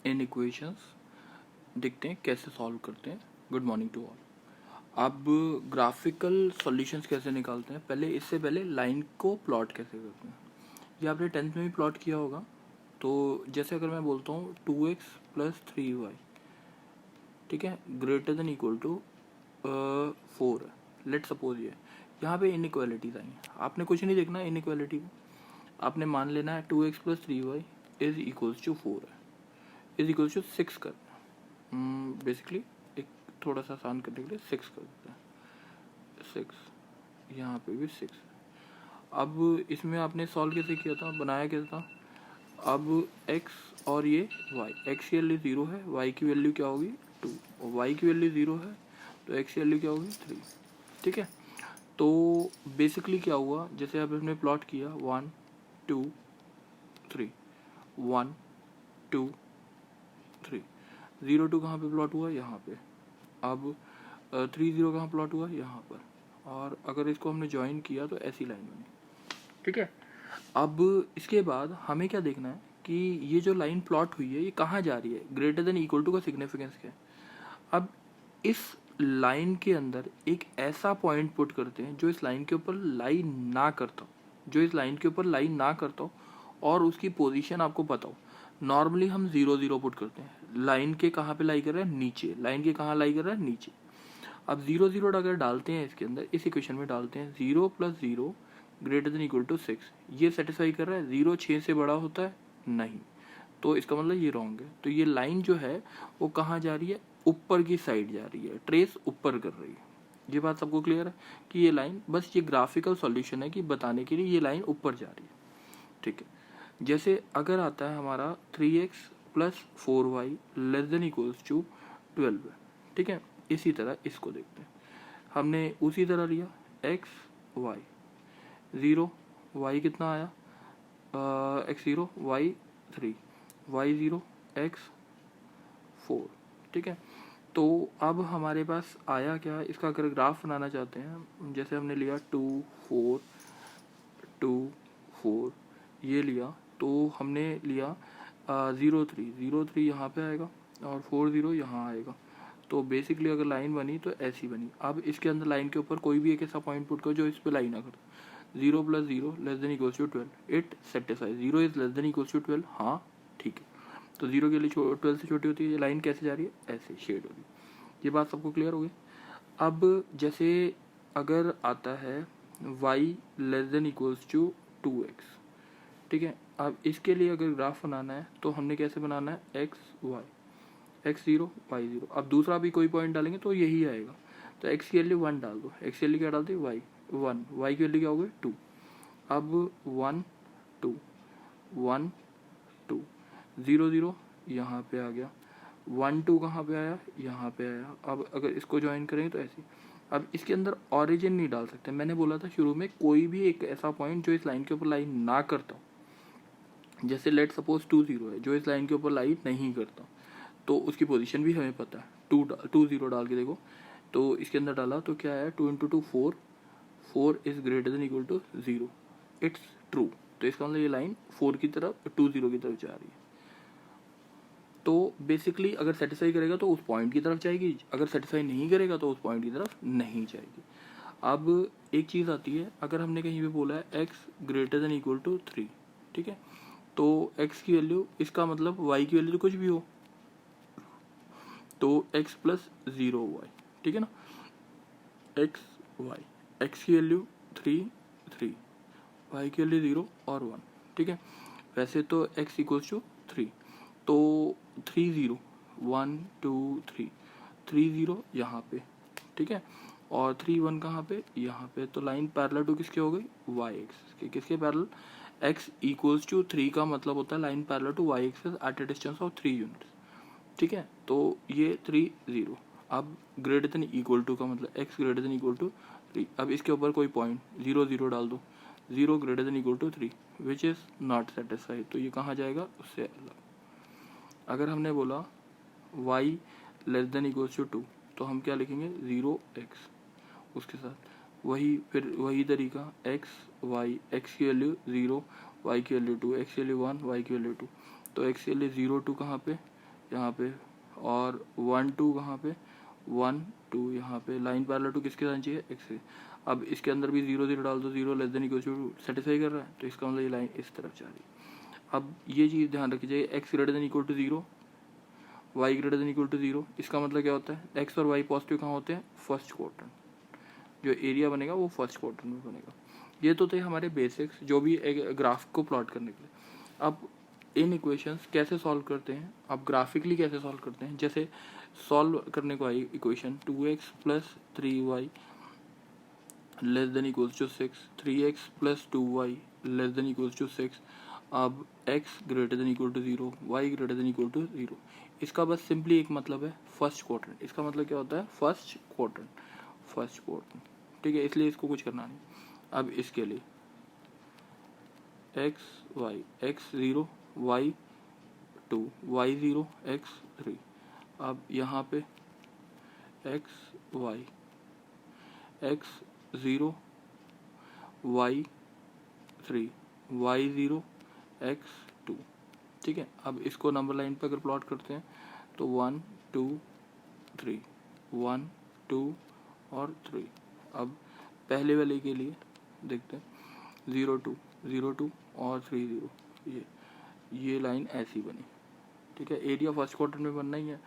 इन equations देखते हैं कैसे सॉल्व करते हैं। Good morning to all. अब ग्राफिकल सॉल्यूशंस कैसे निकालते हैं, पहले इससे पहले लाइन को प्लॉट कैसे करते हैं ये आपने 10th में भी प्लॉट किया होगा। तो जैसे अगर मैं बोलता हूँ 2x प्लस 3y, ठीक है, ग्रेटर देन इक्वल टू 4 है, लेट सपोज ये यहाँ पे इनइक्वालिटीज आई हैं। आपने कुछ नहीं देखना इनइक्वालिटी को, आपने मान लेना है 2x plus 3y is equals to 4 है, इज इक्वल्स टू 6 कर बेसिकली एक थोड़ा सा आसान करने के लिए 6 कर देते हैं। 6 यहाँ पे भी 6। अब इसमें आपने सॉल्व कैसे किया था, बनाया कैसे था। अब x और ये y, x की वैल्यू 0 है, y की वैल्यू क्या होगी 2, और y की वैल्यू 0 है तो x की वैल्यू क्या होगी 3। ठीक है, तो बेसिकली क्या हुआ, जैसे अब हमने प्लॉट किया 1 2 3 1 2 3, 0 2 कहाँ पे प्लॉट हुआ, यहाँ पे। अब 3 0 कहाँ प्लॉट हुआ, यहाँ पर। और अगर इसको हमने ज्वाइन किया तो ऐसी लाइन बनी। ठीक है, अब इसके बाद हमें क्या देखना है कि ये जो लाइन प्लॉट हुई है ये कहाँ जा रही है, ग्रेटर देन इक्वल टू का सिग्निफिकेंस क्या है। अब इस लाइन के अंदर एक ऐसा पॉइंट पुट करते हैं जो इस लाइन के ऊपर लाई ना करता हो, जो इस लाइन के ऊपर लाई ना करता हो और उसकी पोजीशन आपको पता हो। नॉर्मली हम 0 0 पुट करते हैं, लाइन के कहाँ पे लाई कर रहा है, नीचे। लाइन के कहाँ लाई कर रहा है, नीचे। अब 0 0 अगर डालते हैं इसके अंदर, इस इक्वेशन में डालते हैं 0 plus 0 greater than equal to 6, ये सेटिस्फाई कर रहा है। 0 6 से बड़ा होता है नहीं, तो इसका मतलब ये रॉन्ग है। तो ये लाइन जो है वो कहाँ जा रही है, ऊपर की साइड जा रही है, ट्रेस ऊपर कर रही है। ये बात सबको क्लियर है कि ये लाइन, बस ये ग्राफिकल सॉल्यूशन है कि बताने के लिए ये लाइन ऊपर जा रही है। ठीक है, जैसे अगर आता है हमारा 3x plus 4y less than equals to 12 है। ठीक है, इसी तरह इसको देखते हैं। हमने उसी तरह लिया x y 0, y कितना आया x 0 y 3 y 0 x 4। ठीक है, तो अब हमारे पास आया क्या, इसका अगर ग्राफ बनाना चाहते हैं, जैसे हमने लिया 2 4 2 4 ये लिया, तो हमने लिया 0 3 यहाँ पे आएगा और 4 0 यहाँ आएगा। तो बेसिकली अगर लाइन बनी तो ऐसी बनी। अब इसके अंदर लाइन के ऊपर कोई भी एक ऐसा पॉइंट पुट करो जो इस पे लाइन ना करो। 0 plus 0 less than equals to 12, it satisfies. 0 is less than equals to 12, हाँ ठीक है। तो 0 के लिए 12 से छोटी होती है, ये लाइन कैसे जा रही है, ऐसे शेड हो रही है। ये बात सबको क्लियर हो गई। अब जैसे अगर आता है y less than equals to 2x, ठीक है, अब इसके लिए अगर ग्राफ बनाना है तो हमने कैसे बनाना है, x y x 0 y 0। अब दूसरा भी कोई पॉइंट डालेंगे तो यही आएगा। तो x की वैल्यू 1 डाल दो, x की वैल्यू क्या डालते y 1, y की वैल्यू क्या हो गई 2। अब 1 2 1 2 0 0 यहाँ पे आ गया, 1 2 कहाँ पे आया, यहाँ पे आया। अब अगर इसको ज्वाइन करेंगे तो ऐसे। अब इसके अंदर ऑरिजिन नहीं डाल सकते, मैंने बोला था शुरू में कोई भी एक ऐसा पॉइंट जो इस लाइन के ऊपर लाइन ना करता हो। जैसे लेट सपोज 2 0 है जो इस लाइन के ऊपर लाइन नहीं करता, तो उसकी पोजीशन भी हमें पता है। 2 0 डाल के देखो, तो इसके अंदर डाला तो क्या है, 2 इंटू 2 4, 4 इज greater than equal to 0, it's true. तो इसका मतलब ये लाइन 4 की तरफ 2 0 की तरफ जा रही है। तो बेसिकली अगर सेटिस्फाई करेगा तो उस पॉइंट की तरफ जाएगी, अगर सेटिस्फाई नहीं करेगा तो उस पॉइंट की तरफ नहीं जाएगी। अब एक चीज़ आती है, अगर हमने कहीं पे बोला है x greater than equal to 3, ठीक है, तो x की वैल्यू, इसका मतलब y की वैल्यू तो कुछ भी हो, तो x प्लस 0 y, ठीक है ना, x y, x की वैल्यू 3 3, y की वैल्यू 0 और 1, ठीक है। वैसे तो x इक्वल्स टू 3, तो 3 0 1 2 3 3 0 यहाँ पे, ठीक है, और 3 1 कहाँ पे, यहाँ पे। तो लाइन पैरेलल टू किसके हो गई, y एक्सिस के। किसके पैरेलल, x इक्वल्स टू 3 का मतलब होता है line parallel to y axis at a distance of 3 units. ठीक है, तो ये 3 0। अब ग्रेटर देन इक्वल टू का मतलब x greater than equal to 3। अब इसके ऊपर कोई पॉइंट 0 0 डाल दो, 0 greater than equal to 3 which is not satisfied, तो ये कहाँ जाएगा, उससे अलग। अगर हमने बोला y less than equals to 2, तो हम क्या लिखेंगे, 0x, उसके साथ वही, फिर वही तरीका x y, x की वैल्यू 0, y की वैल्यू 2, x की वैल्यू 1, y की वैल्यू 2। तो x की वैल्यू 0 2 कहाँ पे, यहाँ पे, और 1 2 कहाँ पे, 1 2 यहाँ पे। लाइन पैरेलल टू किसके साथ चाहिए, एक्स से। अब इसके अंदर भी 0 0 डाल दो, 0 less than equal to satisfy कर रहा है, तो इसका मतलब ये लाइन इस तरफ जा रही है। अब ये चीज़ ध्यान रखी जाए, x greater than equal to 0, y greater than equal to 0। इसका मतलब क्या होता है, एक्स और वाई पॉजिटिव कहाँ होते हैं, फर्स्ट क्वाड्रेंट। जो एरिया बनेगा वो फर्स्ट क्वाड्रेंट में बनेगा। ये तो थे हमारे बेसिक्स, जो भी एक ग्राफ को प्लॉट करने के लिए। अब इन इक्वेशंस कैसे सॉल्व करते हैं, अब ग्राफिकली कैसे सॉल्व करते हैं। जैसे सॉल्व करने को आई equation 2x plus 3y less than equals to 6, 3x plus 2y less than equals to 6। अब x greater than equal to 0, y greater than equal to 0। इसका बस सिंपली एक मतलब है, फर्स्ट क्वाड्रेंट। इसका मतलब क्या होता है, फर्स्ट क्वाड्रेंट, फर्स्ट क्वाड्रेंट। ठीक है, इसलिए इसको कुछ करना नहीं। अब इसके लिए x y, x 0 y 2 y 0 x 3। अब यहाँ पे x y, x 0 y 3 y 0 x 2। ठीक है, अब इसको नंबर लाइन पे अगर प्लॉट करते हैं तो 1 2 3, 1 2 और 3। अब पहले वाले के लिए देखते हैं 0 2 0 2 और 3 0। ये लाइन ऐसी बनी। ठीक है, एरिया फर्स्ट क्वार्टर में बनना ही है।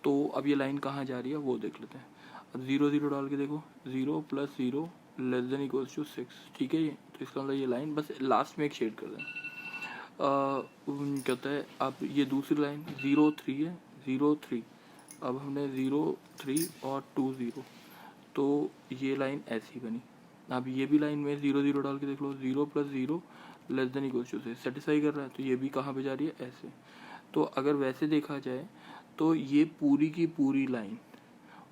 तो अब ये लाइन कहाँ जा रही है वो देख लेते हैं। अब 0 0 डाल के देखो, 0 plus 0 less than equals to 6। ठीक है, ये तो इसका मतलब ये लाइन बस लास्ट में एक शेड कर दें। कहता है अब ये दूसरी लाइन 0 3 है, 0 3। अब हमने 0 3 और 2 0, तो ये लाइन ऐसी बनी। अब ये भी लाइन में 0 0 डाल के देख लो, 0 plus 0 less than equals to से सेटिस्फाई कर रहा है, तो ये भी कहाँ पे जा रही है, ऐसे। तो अगर वैसे देखा जाए तो ये पूरी की पूरी लाइन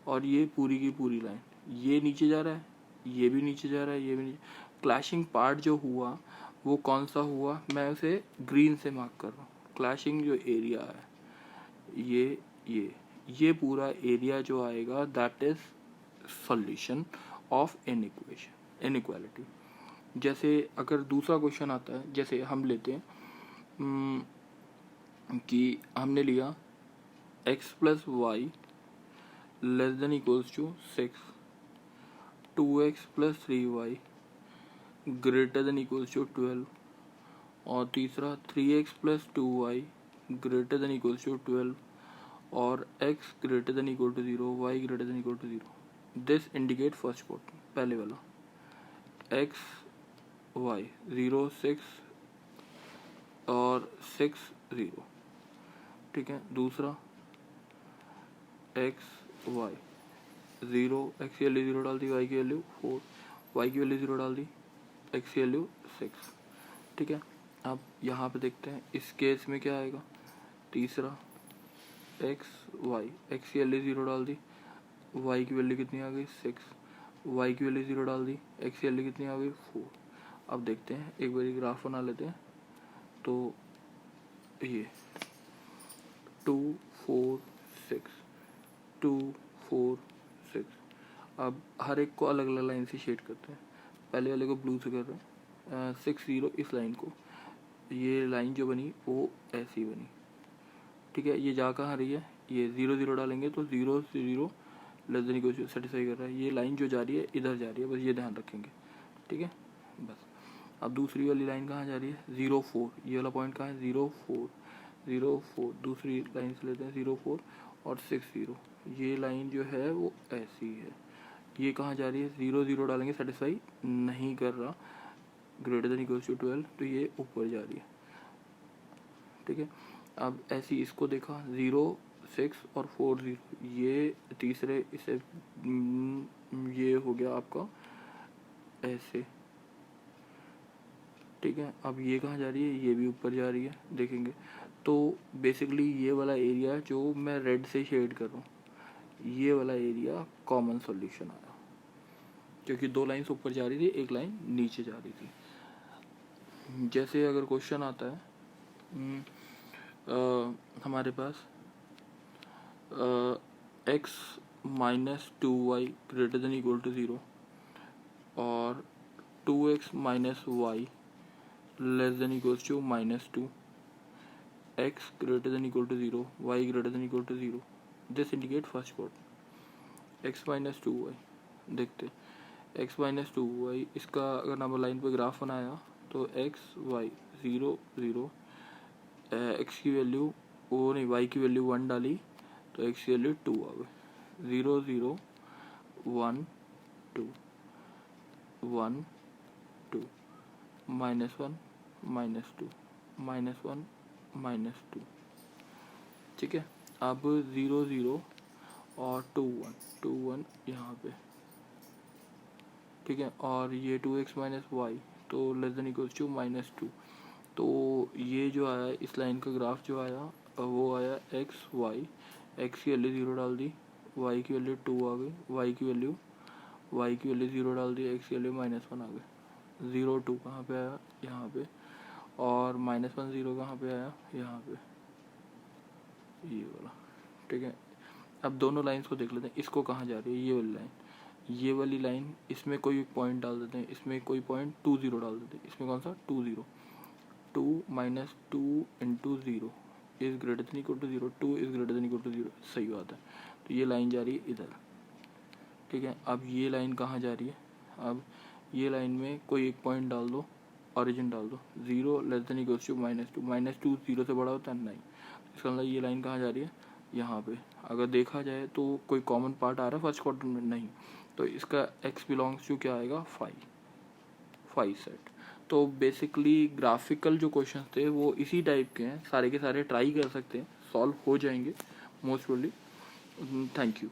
और ये पूरी की पूरी लाइन, ये नीचे जा रहा है, ये भी नीचे जा रहा है, ये भी नीचे। क्लैशिंग पार्ट जो हुआ वो कौन सा हुआ, मैं उसे ग्रीन से मार्क कर रहा हूँ। क्लैशिंग जो एरिया है ये पूरा एरिया जो आएगा that is solution of inequality. जैसे अगर दूसरा क्वेश्चन आता है, जैसे हम लेते हैं कि हमने लिया x plus y less than equals to 6, 2x plus 3y greater than equals to 12, और तीसरा 3x plus 2y greater than equals to 12, और x greater than equal to 0, y greater than equal to 0। This indicate first quadrant. पहले वाला x y 0 6 और 6 0। ठीक है, दूसरा x y 0, x की वैल्यू 0 डाल दी, y की वैल्यू 4, y की वैल्यू 0 डाल दी, x की वैल्यू 6। ठीक है, अब यहाँ पे देखते हैं इस केस में क्या आएगा। तीसरा x y, x की वैल्यू 0 डाल दी, y की वैल्यू कितनी आ गई 6, y की वैल्यू 0 डाल दी, x की वैल्यू कितनी आ गई 4। अब देखते हैं, एक बार ग्राफ बना लेते हैं। तो ये 2 4 6 2 4 6। अब हर एक को अलग अलग लाइन से शेड करते हैं। पहले वाले को ब्लू से कर रहे हैं, 6 0 इस लाइन को, ये लाइन जो बनी वो ऐसी बनी। ठीक है, ये जा कहाँ रही है, ये 0 0 डालेंगे तो 0 0 लेस देन इक्वल सेटिस्फाई कर रहा है। ये लाइन जो जा रही है इधर जा रही है, बस ये ध्यान रखेंगे। ठीक है, बस। अब दूसरी वाली लाइन कहाँ जा रही है, 0 4। ये वाला पॉइंट कहाँ है, 0 4 0 4। दूसरी लाइन से लेते हैं 0 4 और 6 0। ये लाइन जो है वो ऐसी है, ये कहाँ जा रही है, 0 0 डालेंगे सेटिस्फाई नहीं कर रहा, ग्रेटर देन इक्वल्स टू 12, तो ये ऊपर जा रही है। ठीक है, अब ऐसी इसको देखा 0 6 और 4 0, ये तीसरे इसे ये हो गया आपका ऐसे। ठीक है, अब ये कहाँ जा रही है, ये भी ऊपर जा रही है, देखेंगे। तो बेसिकली ये वाला एरिया जो मैं रेड से शेड कर रहा हूँ, ये वाला एरिया कॉमन सॉल्यूशन आया, क्योंकि दो लाइन्स ऊपर जा रही थी, एक लाइन नीचे जा रही थी। जैसे अगर क्वेश्चन आता है हमारे पास x minus 2y greater than equal to 0 और 2x minus y less than equals to -2, x greater than equal to 0, y greater than equal to 0. This indicate first quadrant. x minus 2y देखते, x minus 2y, इसका अगर number line पे graph बनाया तो x y 0 0, x की value वो नहीं, y की वैल्यू 1 डाली तो x की वैल्यू 2 आ गई. 0 0 1 2 1 2 -1 -2 -1 -2. ठीक है. अब 0 0 और 2 1 यहाँ पे. ठीक है. और ये 2x माइनस वाई तो लेस देन इक्वल्स टू -2. तो ये जो आया इस लाइन का ग्राफ जो आया वो आया एक्स वाई. एक्स की वैल्यू 0 डाल दी, वाई की वैल्यू 2 आ गई, वाई की वैल्यू 0 डाल दी, एक्स की वैल्यू -1 आ गई. 0 2 कहाँ पे आया, यहाँ पे. और -1 0 कहाँ पे आया, यहाँ पे, ये वाला. ठीक है. अब दोनों लाइंस को देख लेते हैं. इसको कहाँ जा रही है, ये वाली लाइन, ये वाली लाइन. इसमें कोई पॉइंट डाल देते हैं, इसमें कोई पॉइंट 2 0 डाल देते हैं. इसमें कौन सा 2 0, 2 -2 into 0 is greater than equal to 0, 2 is greater than equal to 0. सही बात है. तो ये लाइन जा रही है इधर. ठीक है. अब ये लाइन कहाँ जा रही है, अब ये लाइन में कोई एक पॉइंट डाल दो, ओरिजिन डाल दो. 0 लेस देन इक्वल्स टू -2 0 से बड़ा होता है नहीं. इसका मतलब ये लाइन कहाँ जा रही है, यहाँ पे. अगर देखा जाए तो कोई कॉमन पार्ट आ रहा है फर्स्ट क्वार्टर में, नहीं. तो इसका x बिलोंग्स टू क्या आएगा, 5 सेट. तो बेसिकली ग्राफिकल जो क्वेश्चन थे वो इसी टाइप के हैं. सारे के सारे ट्राई कर सकते हैं, सॉल्व हो जाएंगे मोस्ट प्रोबेबली. Thank you.